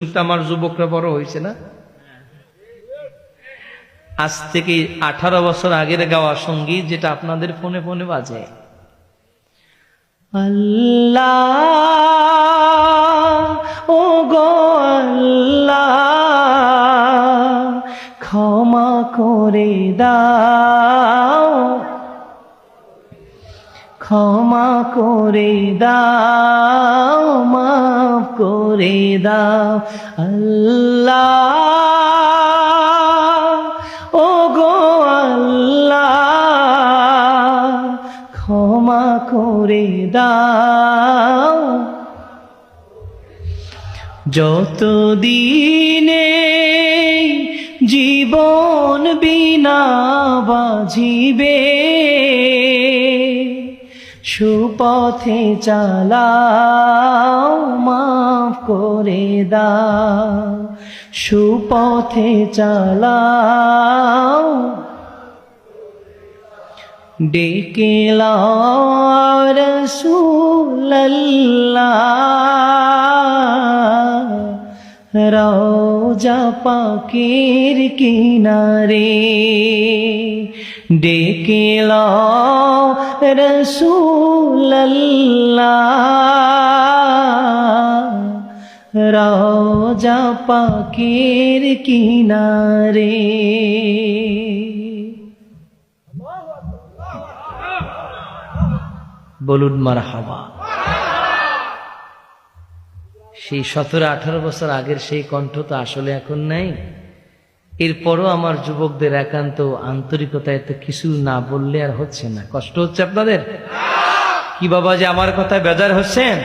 আমার যুবকরা বড় হয়েছে না, আজ থেকে 18 বছর আগের গাওয়া সঙ্গীত যেটা আপনাদের ফোনে ফোনে বাজে। আল্লাহ ও গো আল্লাহ, ক্ষমা করে দাও, ক্ষমা করে দাও, মাফ করে দাও। আল্লাহ ও গো আল্লাহ, ক্ষমা করে দাও। যতদিনে জীবন বিনা বাজিবে, সুপথে চালাও, মাফ করে দাও, সুপথে চালাও। ডেকে লাও রাসূলুল্লাহ, রওজা পাকের কিনারে। ডেকে লাও রাসূলুল্লাহ, রওজা পাকের কিনারে। বলুন মারহাবা। সেই 17-18 বছর আগের সেই কণ্ঠ তো আসলে এখন নাই। এরপরও আমার যুবকদের একান্ত আন্তরিকতায় তো কিছু না বললে আর হচ্ছে না। কষ্ট হচ্ছে আপনাদের? কি বাবা যে আমার কথায় বেজার হচ্ছেন?